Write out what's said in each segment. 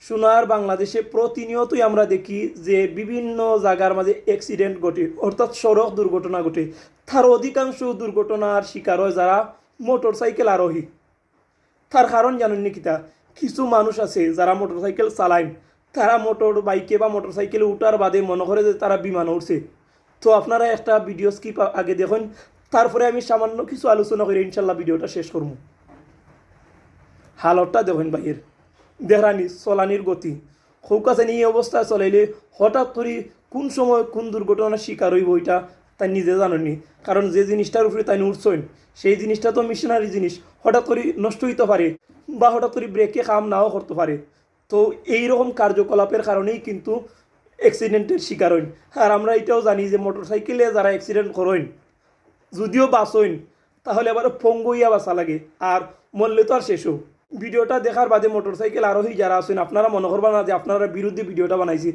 সোনার বাংলাদেশে প্রতিনিয়তই আমরা দেখি যে বিভিন্ন জায়গার মাঝে অ্যাক্সিডেন্ট ঘটে, অর্থাৎ সড়ক দুর্ঘটনা ঘটে। তার অধিকাংশ দুর্ঘটনার শিকার হয় যারা মোটর সাইকেল আরোহী। তার কারণ জানেন নি কিতা? কিছু মানুষ আছে যারা মোটর সাইকেল চালায়, তারা মোটর বাইকে বা মোটর সাইকেলে উঠার বাদে মনে করে যে তারা বিমান উঠছে। তো আপনারা একটা ভিডিও স্কিপ আগে দেখুন, তারপরে আমি সামান্য কিছু আলোচনা করে ইনশাল্লাহ ভিডিওটা শেষ করবো। হালতটা দেখুন বাহির দেহরানি চলানির গতি খুব কাছে নিয়ে অবস্থায় চলাইলে হঠাৎ করে কোন সময় কোন দুর্ঘটনার শিকার হইব ওইটা তাই নিজে জানেননি। কারণ যে জিনিসটার উপরে তাই উঠছেন সেই জিনিসটা তো মেশিনারি জিনিস, হঠাৎ করে নষ্ট হইতে পারে বা হঠাৎ করে ব্রেকে কাম নাও করতে পারে। তো এইরকম কার্যকলাপের কারণেই কিন্তু অ্যাক্সিডেন্টের শিকার হইন। আর আমরা এটাও জানি যে মোটর সাইকেলে যারা অ্যাক্সিডেন্ট করেন যদিও বাঁচইন তাহলে আবার পঙ্গু হইয়া বাঁচা লাগে, আর মরলে তো আর শেষও। ভিডিওটা দেখার বাদে মোটরসাইকেল আরোহী যারা আছেন আপনারা মনে করবেন না যে আপনারা বিরুদ্ধে ভিডিওটা বানাইছি,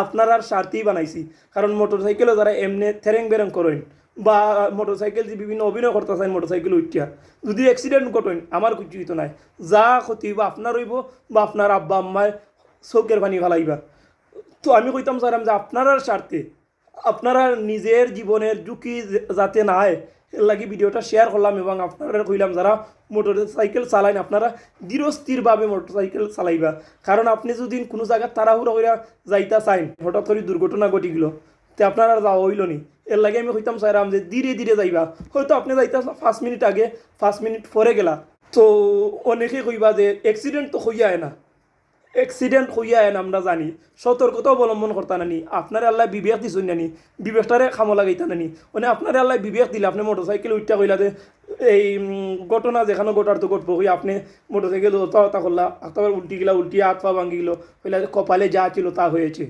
আপনার স্বার্থেই বানাইছি। কারণ মোটরসাইকেলও যারা এমনি থেরেং বেরেং করেন বা মোটরসাইকেল যে বিভিন্ন অভিনয় করতে চান মোটরসাইকেল উঠিয়া যদি অ্যাক্সিডেন্ট ঘটেন আমার কিছু তো নাই, যা ক্ষতি হইব আপনার হইব বা আপনার আব্বা আম্মায় চৌকের পানি ফেলাইবা। তো আমি কইতাম চাইলাম যে আপনার স্বার্থে আপনারা নিজের জীবনের ঝুঁকি যাতে না হয় এর লাগি ভিডিওটা শেয়ার করলাম, এবং আপনারা কইলাম যারা মোটর সাইকেল চালাইন আপনারা ধীরস্থিরভাবে মোটর সাইকেল চালাইবা। কারণ আপনি যদি কোনো জায়গায় তাড়াহুড়ো করে যাইতা চাইন হঠাৎ করে দুর্ঘটনা ঘটি গেল তো আপনার আর যাওয়া হইল নি। এর লাগে আমি কইতাম চাইলাম যে ধীরে ধীরে যাইবা। হয়তো আপনি যাইতা 5 মিনিট আগে 5 মিনিট পরে গেলা, তো অনেকে কইবা যে অ্যাক্সিডেন্ট তো হইয়া না, অ্যাক্সিডেন্ট হইয়া এন আমরা জানি, সতর্কতা অবলম্বন করতে নানি। আপনার আল্লাহ বিবেক দিছেন নানি, বিবেকটারে খামো লাগাইতা নানি। মানে আপনার আল্লাহ বিবেক দিলে আপনি মোটর সাইকেল উঠতে কইলা যে এই ঘটনা যেখানে ঘটার তো ঘটবো, হই আপনি মোটর সাইকেল হতা করলা আপনার উল্টি গেলা, উল্টি হাত পা ভাঙ্গি গেলো, কইলা যে কপালে যা ছিল তা হয়েছে।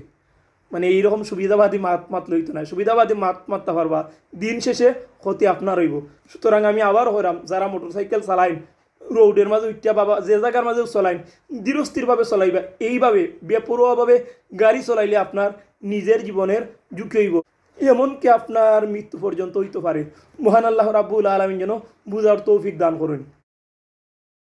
মানে এইরকম সুবিধাবাদী মাত লইতো না, সুবিধাবাদী মারতে পারবা দিন শেষে ক্ষতি আপনার হইব। সুতরাং আমি আবার হইলাম যারা মোটর সাইকেল চালাইন রোডের মাঝে উঠিয়া বাবা যে জায়গার মাঝে চলাইন ধীরস্থিরভাবে চলাইবা। এইভাবে বেপরোয়াভাবে গাড়ি চলাইলে আপনার নিজের জীবনের ঝুঁকি হইব, এমনকি আপনার মৃত্যু পর্যন্ত হইতে পারে। মহান আল্লাহ রাব্বুল আলামিন যেন বুঝার তৌফিক দান করুন।